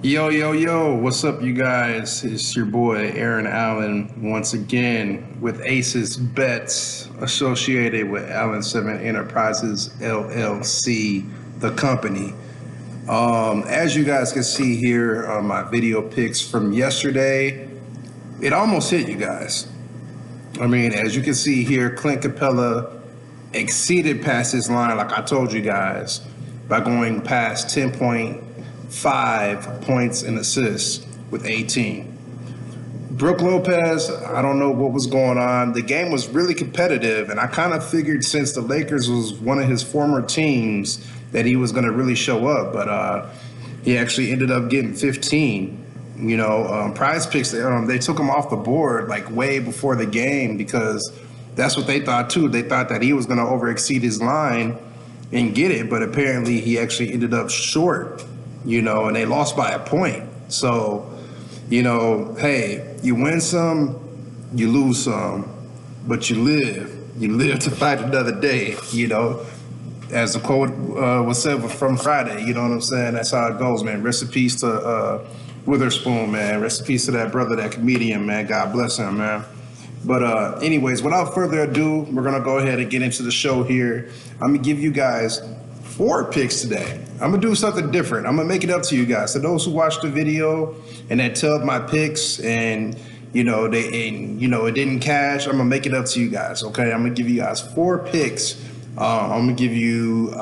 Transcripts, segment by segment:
Yo, what's up, you guys? It's your boy, Aaron Allen, once again with AcezBetz, associated with Allen7Enterprises LLC, the company. As you guys can see here on my video picks from yesterday, it almost hit you guys. I mean, as you can see here, Clint Capella exceeded past his line, like I told you guys, by going past 10.5 points and assists with 18. Brook Lopez, I don't know what was going on. The game was really competitive, and I kind of figured since the Lakers was one of his former teams that he was going to really show up, but he actually ended up getting 15. PrizePicks, they took him off the board like way before the game because that's what they thought too. They thought that he was going to over exceed his line and get it, but apparently he actually ended up short, and they lost by a point. So, hey, you win some, you lose some, but you live to fight another day, as the quote was said from Friday, you know what I'm saying? That's how it goes, man. Rest in peace to Witherspoon, man. Rest in peace to that brother, that comedian, man. God bless him, man. But anyways, without further ado, we're going to go ahead and get into the show here. I'm going to give you guys 4 picks today. I'm going to do something different. I'm going to make it up to you guys. To those who watched the video and that tell my picks and, it didn't cash, I'm going to make it up to you guys, okay? I'm going to give you guys 4 picks. I'm going to give you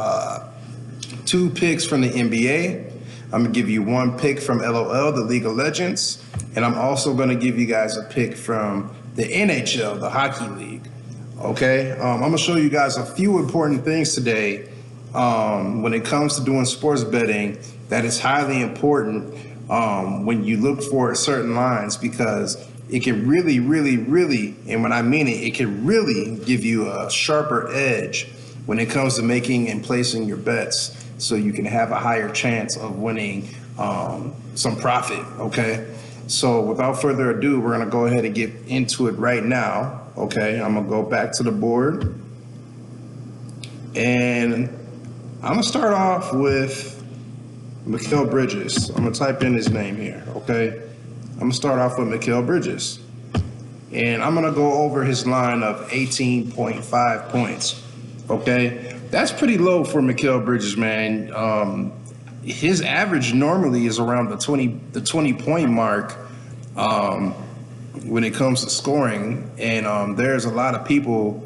2 picks from the NBA. I'm going to give you 1 pick from LOL, the League of Legends. And I'm also going to give you guys a pick from the NHL, the Hockey League. Okay, I'm gonna show you guys a few important things today when it comes to doing sports betting that is highly important when you look for certain lines, because it can really, and when I mean it, it can really give you a sharper edge when it comes to making and placing your bets, so you can have a higher chance of winning some profit. Okay. So without further ado, we're going to go ahead and get into it right now. Okay, I'm going to go back to the board. And I'm going to start off with Mikal Bridges. I'm going to type in his name here, okay? I'm going to start off with Mikal Bridges. And I'm going to go over his line of 18.5 points, okay? That's pretty low for Mikal Bridges, man. His average normally is around the 20 point mark when it comes to scoring, and there's a lot of people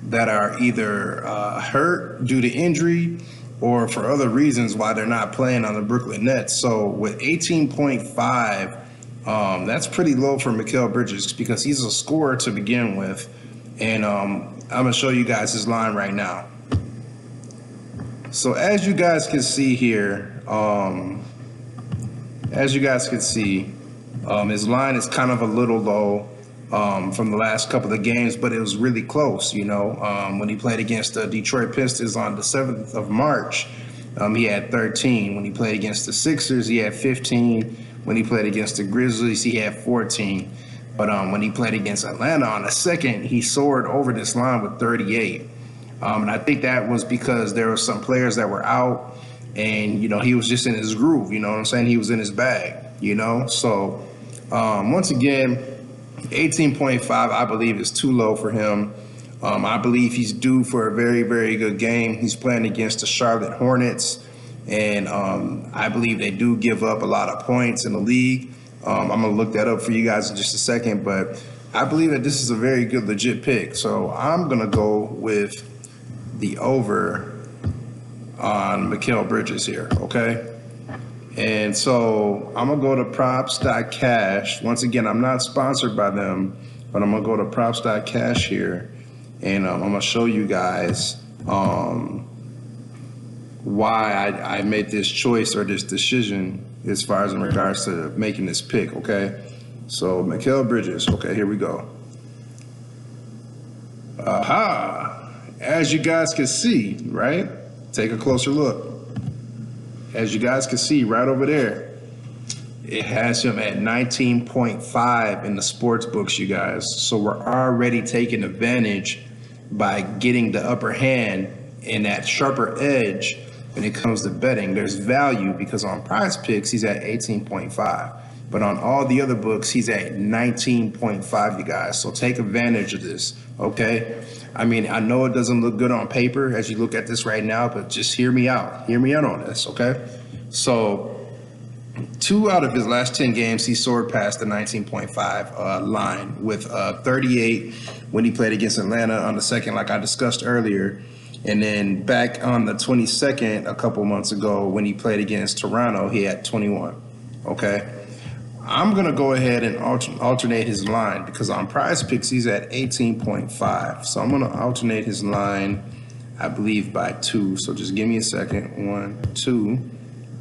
that are either hurt due to injury or for other reasons why they're not playing on the Brooklyn Nets. So with 18.5, that's pretty low for Mikal Bridges because he's a scorer to begin with, and I'm gonna show you guys his line right now. So as you guys can see here, his line is kind of a little low from the last couple of games, but it was really close, when he played against the Detroit Pistons on the 7th of March, he had 13. When he played against the Sixers, he had 15. When he played against the Grizzlies, he had 14. But when he played against Atlanta on the 2nd, he soared over this line with 38. And I think that was because there were some players that were out, and, he was just in his groove, you know what I'm saying? He was in his bag, So, once again, 18.5, I believe, is too low for him. I believe he's due for a very, very good game. He's playing against the Charlotte Hornets, and I believe they do give up a lot of points in the league. I'm going to look that up for you guys in just a second, but I believe that this is a very good, legit pick. So I'm going to go with the over on Mikal Bridges here, okay? And so I'm going to go to props.cash. Once again, I'm not sponsored by them, but I'm going to go to props.cash here, and I'm going to show you guys why I made this choice or this decision as far as in regards to making this pick, okay? So Mikal Bridges, okay, here we go. Aha! As you guys can see, right? Take a closer look. As you guys can see right over there, it has him at 19.5 in the sports books, you guys. So we're already taking advantage by getting the upper hand and that sharper edge when it comes to betting, there's value because on PrizePicks, he's at 18.5. But on all the other books, he's at 19.5, you guys. So take advantage of this, okay? I mean, I know it doesn't look good on paper as you look at this right now, but just hear me out. Hear me out on this, okay? So 2 out of his last 10 games, he soared past the 19.5 line with 38 when he played against Atlanta on the second, like I discussed earlier. And then back on the 22nd, a couple months ago, when he played against Toronto, he had 21, okay? I'm going to go ahead and alternate his line because on PrizePicks, he's at 18.5. So I'm going to alternate his line, I believe, by 2. So just give me a second. 1, 2.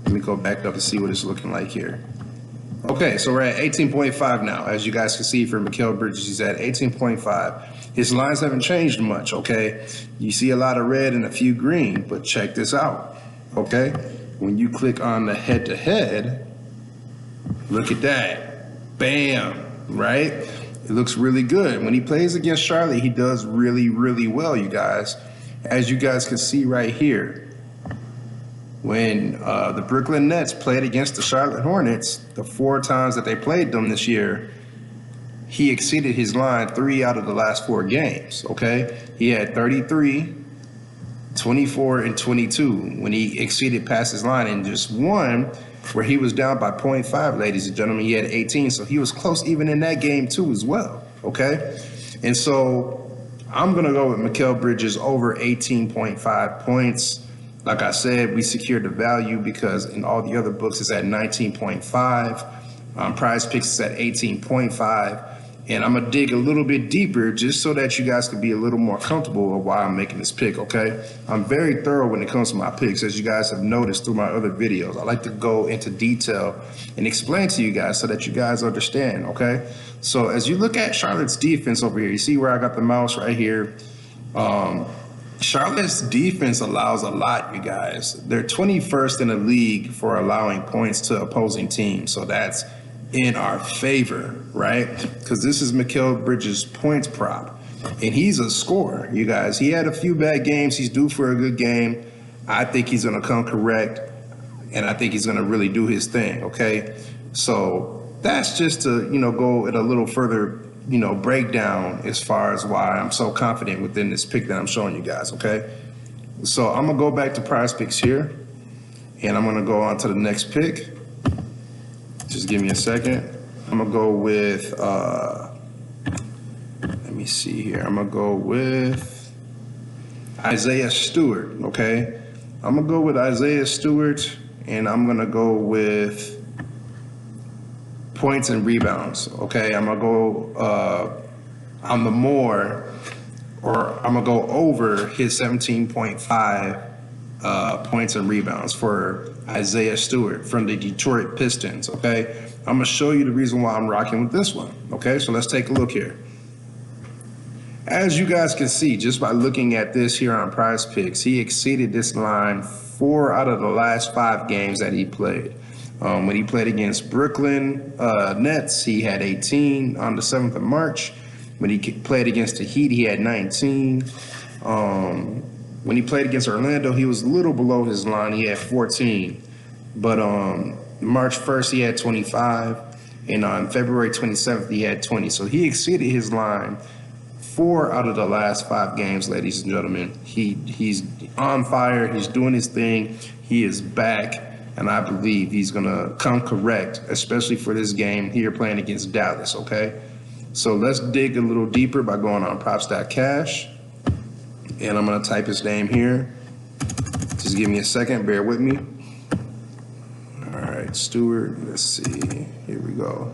Let me go back up and see what it's looking like here. Okay, so we're at 18.5 now. As you guys can see for Mikal Bridges, he's at 18.5. His lines haven't changed much, okay? You see a lot of red and a few green, but check this out, okay? When you click on the head-to-head, look at that. Bam, right? It looks really good. When he plays against Charlotte, he does really, really well, you guys. As you guys can see right here, when the Brooklyn Nets played against the Charlotte Hornets, the 4 times that they played them this year, he exceeded his line 3 out of the last 4 games, okay? He had 33, 24, and 22 when he exceeded past his line, and just one where he was down by 0.5, ladies and gentlemen, he had 18, so he was close even in that game too as well, okay? And so I'm gonna go with Mikal Bridges over 18.5 points. Like I said, we secured the value because in all the other books it's at 19.5. PrizePicks is at 18.5. And I'm going to dig a little bit deeper just so that you guys can be a little more comfortable of why I'm making this pick, okay? I'm very thorough when it comes to my picks, as you guys have noticed through my other videos. I like to go into detail and explain to you guys so that you guys understand, okay? So as you look at Charlotte's defense over here, you see where I got the mouse right here. Charlotte's defense allows a lot, you guys. They're 21st in the league for allowing points to opposing teams. So that's in our favor, right? Because this is Mikal Bridges' points prop. And he's a scorer, you guys. He had a few bad games. He's due for a good game. I think he's going to come correct. And I think he's going to really do his thing, okay? So that's just to, go at a little further breakdown as far as why I'm so confident within this pick that I'm showing you guys, okay? So I'm gonna go back to PrizePicks here, and I'm gonna go on to the next pick. Just give me a second. I'm gonna go with, let me see here. I'm gonna go with Isaiah Stewart, okay? I'm gonna go with Isaiah Stewart, and I'm gonna go with points and rebounds, okay? I'm gonna go on the more, or I'm gonna go over his 17.5 points and rebounds for Isaiah Stewart from the Detroit Pistons, okay? I'm gonna show you the reason why I'm rocking with this one, okay? So let's take a look here. As you guys can see, just by looking at this here on PrizePicks, he exceeded this line 4 out of the last 5 games that he played. When he played against Brooklyn Nets, he had 18 on the 7th of March. When he played against the Heat, he had 19. When he played against Orlando, he was a little below his line. He had 14. But March 1st, he had 25. And on February 27th, he had 20. So he exceeded his line 4 out of the last 5 games, ladies and gentlemen. He's on fire. He's doing his thing. He is back. And I believe he's going to come correct, especially for this game here playing against Dallas, okay? So let's dig a little deeper by going on props.cash. And I'm going to type his name here. Just give me a second. Bear with me. All right, Stewart. Let's see. Here we go.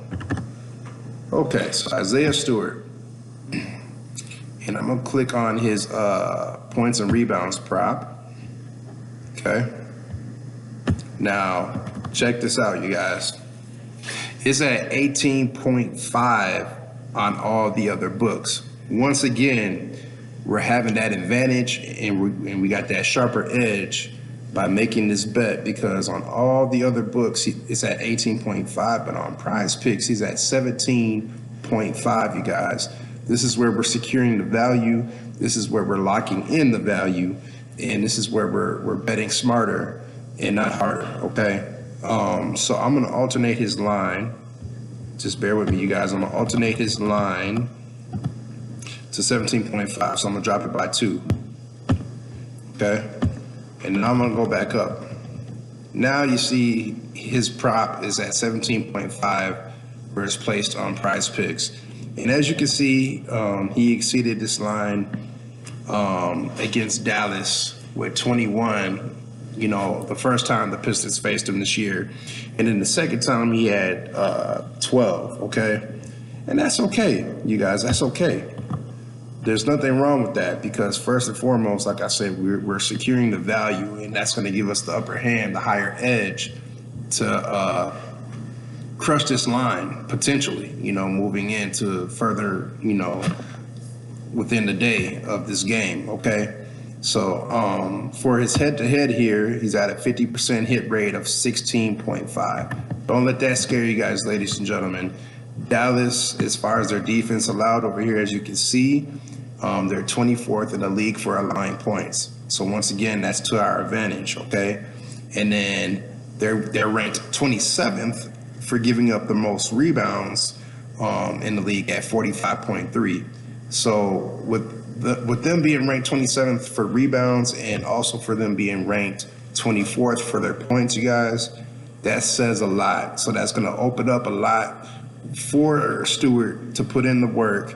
Okay, so Isaiah Stewart. And I'm going to click on his points and rebounds prop. Okay. Now, check this out, you guys. It's at 18.5 on all the other books. Once again, we're having that advantage and we got that sharper edge by making this bet because on all the other books, it's at 18.5, but on PrizePicks, he's at 17.5, you guys. This is where we're securing the value. This is where we're locking in the value. And this is where we're betting smarter and not harder, okay? So I'm gonna alternate his line. Just bear with me, you guys. I'm gonna alternate his line to 17.5. So I'm gonna drop it by 2, okay? And then I'm gonna go back up. Now you see his prop is at 17.5 where it's placed on PrizePicks. And as you can see, he exceeded this line against Dallas with 21, you know, the first time the Pistons faced him this year. And then the second time he had 12, okay? And that's okay, you guys, that's okay. There's nothing wrong with that because first and foremost, like I said, we're securing the value, and that's going to give us the upper hand, the higher edge to crush this line potentially, you know, moving into further, you know, within the day of this game, okay? So for his head-to-head here, he's at a 50% hit rate of 16.5. Don't let that scare you guys, ladies and gentlemen. Dallas, as far as their defense allowed over here, as you can see, they're 24th in the league for allowing points. So once again, that's to our advantage, okay? And then they're ranked 27th for giving up the most rebounds in the league at 45.3. So with them being ranked 27th for rebounds and also for them being ranked 24th for their points, you guys, that says a lot. So that's going to open up a lot for Stewart to put in the work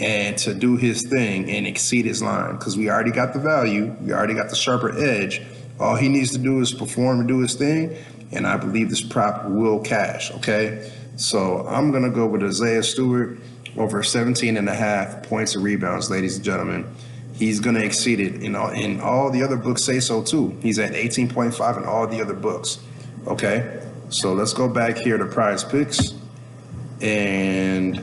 and to do his thing and exceed his line, because we already got the value, we already got the sharper edge. All he needs to do is perform and do his thing, and I believe this prop will cash, okay? So I'm gonna go with Isaiah Stewart over 17.5 points and rebounds, ladies and gentlemen. He's gonna exceed it, in all the other books say so too. He's at 18.5 in all the other books, okay? So let's go back here to PrizePicks, and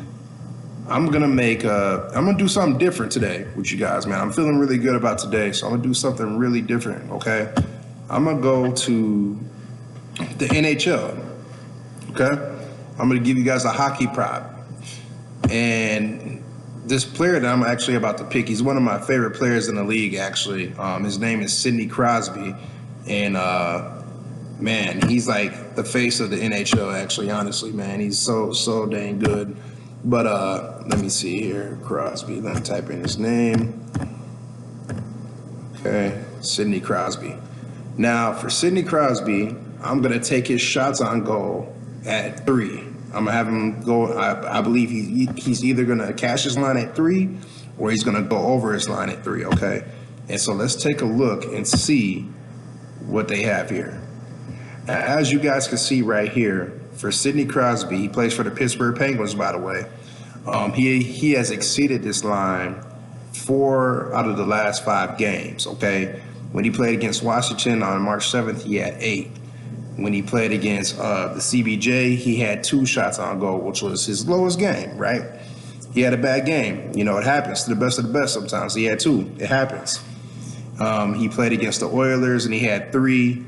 I'm gonna do something different today with you guys, man. I'm feeling really good about today, so I'm gonna do something really different, okay? I'm gonna go to the NHL, okay? I'm gonna give you guys a hockey prop. And this player that I'm actually about to pick, he's one of my favorite players in the league, actually. His name is Sidney Crosby, and man, he's like the face of the NHL, actually, honestly, man. He's so dang good. But let me see here, Crosby. Let me type in his name. Okay, Sidney Crosby. Now, for Sidney Crosby, I'm going to take his shots on goal at 3. I'm going to have him go, I believe he's either going to cash his line at 3 or he's going to go over his line at 3, okay? And so let's take a look and see what they have here. Now, as you guys can see right here, for Sidney Crosby, he plays for the Pittsburgh Penguins, by the way. He has exceeded this line 4 out of the last 5 games, okay? When he played against Washington on March 7th, he had 8. When he played against the CBJ, he had 2 shots on goal, which was his lowest game, right? He had a bad game. You know, it happens to the best of the best sometimes. He had 2. It happens. He played against the Oilers, and he had 3.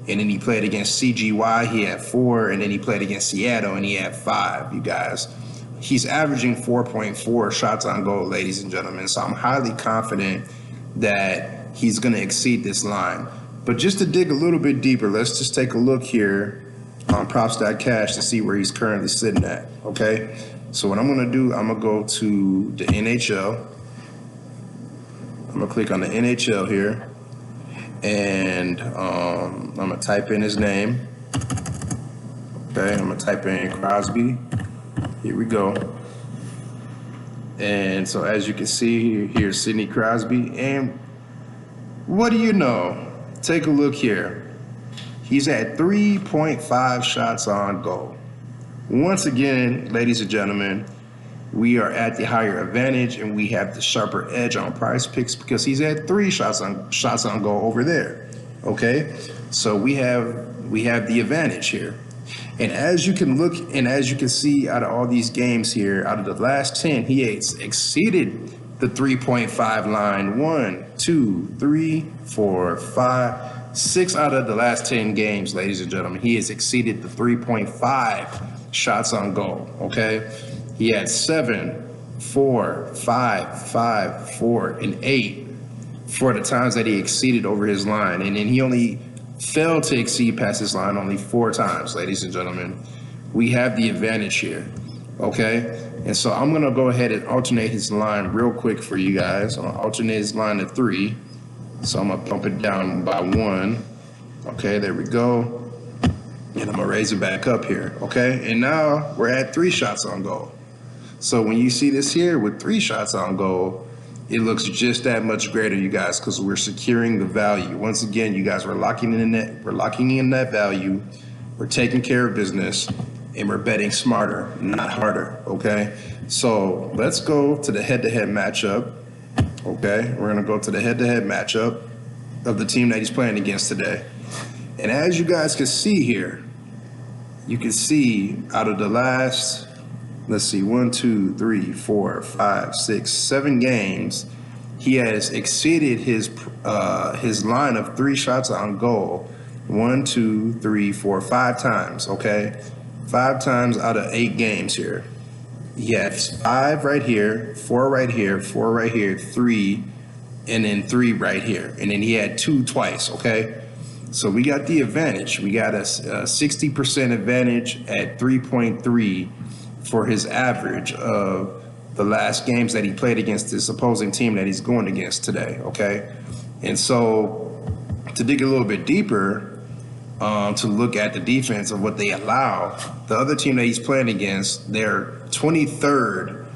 And then he played against CGY, he had 4. And then he played against Seattle, and he had 5, you guys. He's averaging 4.4 shots on goal, ladies and gentlemen. So I'm highly confident that he's going to exceed this line. But just to dig a little bit deeper, let's just take a look here on props.cash to see where he's currently sitting at, okay? So what I'm going to do, I'm going to go to the NHL. I'm going to click on the NHL here. And I'm going to type in his name. Okay, I'm going to type in Crosby. Here we go. And so as you can see, here's Sidney Crosby. And what do you know? Take a look here. He's at 3.5 shots on goal. Once again, ladies and gentlemen, we are at the higher advantage, and we have the sharper edge on PrizePicks because he's at 3 shots on goal over there. Okay, so we have the advantage here. And as you can look and as you can see out of all these games here, out of the last 10, he has exceeded the 3.5 line. 1, 2, 3, 4, 5, 6 out of the last 10 games, ladies and gentlemen. He has exceeded the 3.5 shots on goal. Okay. He had 7, 4, 5, 5, 4, and 8 for the times that he exceeded over his line. And then he only failed to exceed past his line only 4 times, ladies and gentlemen. We have the advantage here, okay? And so I'm gonna go ahead and alternate his line real quick for you guys. I'm gonna alternate his line to 3. So I'm gonna bump it down by 1. Okay, there we go. And I'm gonna raise it back up here, okay? And now we're at 3 shots on goal. So when you see this here with 3 shots on goal, it looks just that much greater, you guys, because we're securing the value. Once again, you guys, we're locking in that value. We're taking care of business, and we're betting smarter, not harder, okay? So let's go to the head-to-head matchup, okay? We're gonna go to the head-to-head matchup of the team that he's playing against today. And as you guys can see here, you can see out of the last, let's see, 1, 2, 3, 4, 5, 6, 7 games, he has exceeded his line of 3 shots on goal 1, 2, 3, 4, 5 times, okay? 5 times out of 8 games here. He has 5 right here, 4 right here, 4 right here, 3, and then 3 right here. And then he had 2 twice, okay? So we got the advantage. We got a 60% advantage at 3.3 for his average of the last games that he played against this opposing team that he's going against today, okay? And so to dig a little bit deeper, to look at the defense of what they allow, the other team that he's playing against, they're 23rd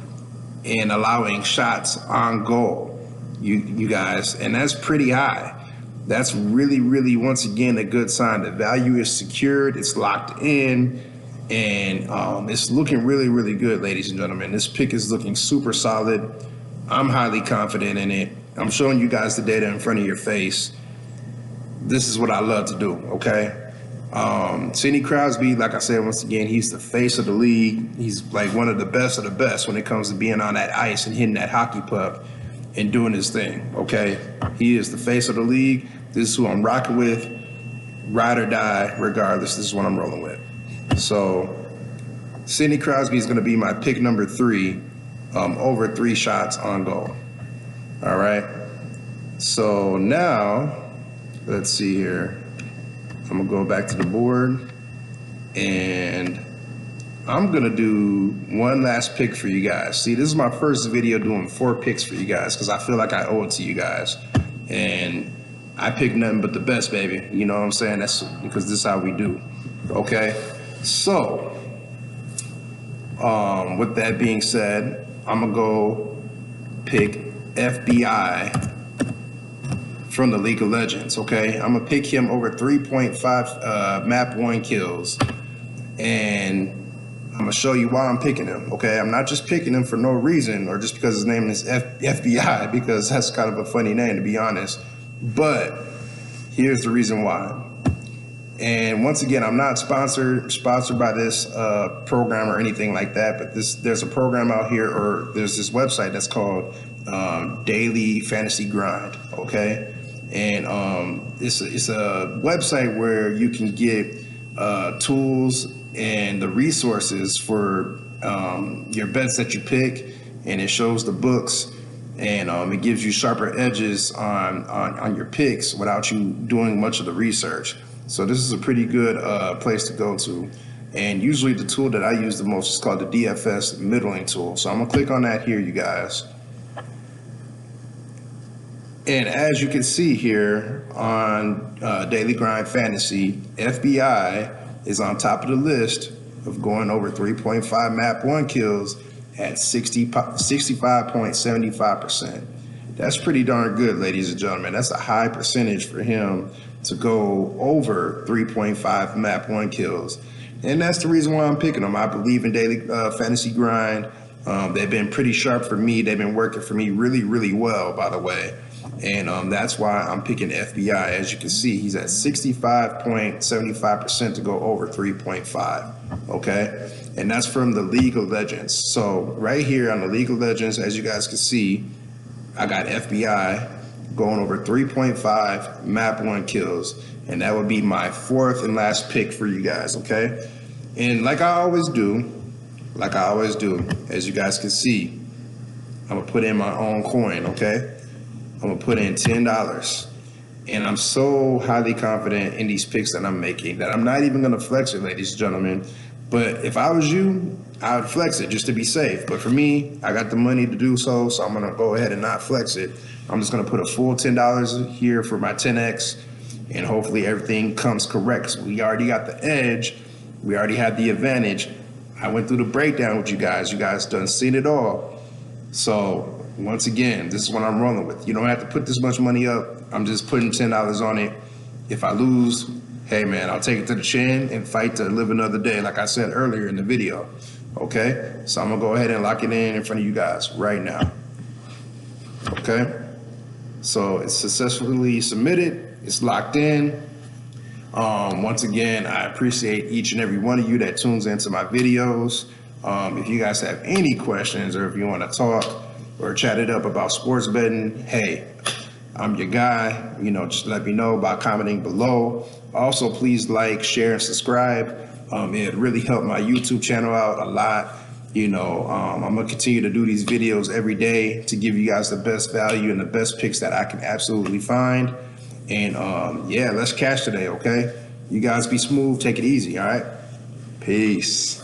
in allowing shots on goal, you guys, and that's pretty high. That's really, really, once again, a good sign. The value is secured, it's locked in, and it's looking really, really good, ladies and gentlemen. This pick is looking super solid. I'm highly confident in it. I'm showing you guys the data in front of your face. This is what I love to do, okay? Sidney Crosby, like I said, once again, he's the face of the league. He's like one of the best when it comes to being on that ice and hitting that hockey puck and doing his thing, okay? He is the face of the league. This is who I'm rocking with, ride or die, regardless. This is what I'm rolling with. So Sidney Crosby is gonna be my pick number 3, over 3 shots on goal, all right? So now, let's see here. I'm gonna go back to the board, and I'm gonna do one last pick for you guys. See, this is my first video doing 4 picks for you guys because I feel like I owe it to you guys. And I pick nothing but the best, baby. You know what I'm saying? That's because this is how we do, okay? So, with that being said, I'm gonna go pick FBI from the League of Legends, okay? I'm gonna pick him over 3.5 map 1 kills, and I'm gonna show you why I'm picking him, okay? I'm not just picking him for no reason or just because his name is FBI, because that's kind of a funny name, to be honest. But here's the reason why. And once again, I'm not sponsored by this program or anything like that, but there's a program out here, or there's this website that's called Daily Fantasy Grind, okay? And it's a website where you can get tools and the resources for your bets that you pick, and it shows the books, and it gives you sharper edges on your picks without you doing much of the research. So this is a pretty good place to go to. And usually the tool that I use the most is called the DFS middling tool. So I'm gonna click on that here, you guys. And as you can see here on Daily Grind Fantasy, FBI is on top of the list of going over 3.5 map 1 kills at 65.75%. That's pretty darn good, ladies and gentlemen. That's a high percentage for him to go over 3.5 map 1 kills. And that's the reason why I'm picking them. I believe in Daily Fantasy Grind. They've been pretty sharp for me. They've been working for me really, really well, by the way. And that's why I'm picking FBI. As you can see, he's at 65.75% to go over 3.5, okay? And that's from the League of Legends. So right here on the League of Legends, as you guys can see, I got FBI going over 3.5 map 1 kills. And that would be my 4th and last pick for you guys, okay? And like I always do, as you guys can see, I'm gonna put in my own coin, okay? I'm gonna put in $10. And I'm so highly confident in these picks that I'm making that I'm not even gonna flex it, ladies and gentlemen. But if I was you, I would flex it just to be safe. But for me, I got the money to do so, so I'm gonna go ahead and not flex it. I'm just gonna put a full $10 here for my 10X, and hopefully everything comes correct. So we already got the edge, we already had the advantage. I went through the breakdown with you guys done seen it all. So once again, this is what I'm rolling with. You don't have to put this much money up. I'm just putting $10 on it. If I lose, hey man, I'll take it to the chin and fight to live another day, like I said earlier in the video. Okay, so I'm gonna go ahead and lock it in front of you guys right now. Okay, so it's successfully submitted. It's locked in. Once again, I appreciate each and every one of you that tunes into my videos. If you guys have any questions or if you want to talk or chat it up about sports betting, hey, I'm your guy. You know, just let me know by commenting below. Also, please like, share, and subscribe. It really helped my YouTube channel out a lot. You know, I'm gonna continue to do these videos every day to give you guys the best value and the best picks that I can absolutely find. And yeah, let's cash today, okay? You guys be smooth, take it easy, all right? Peace.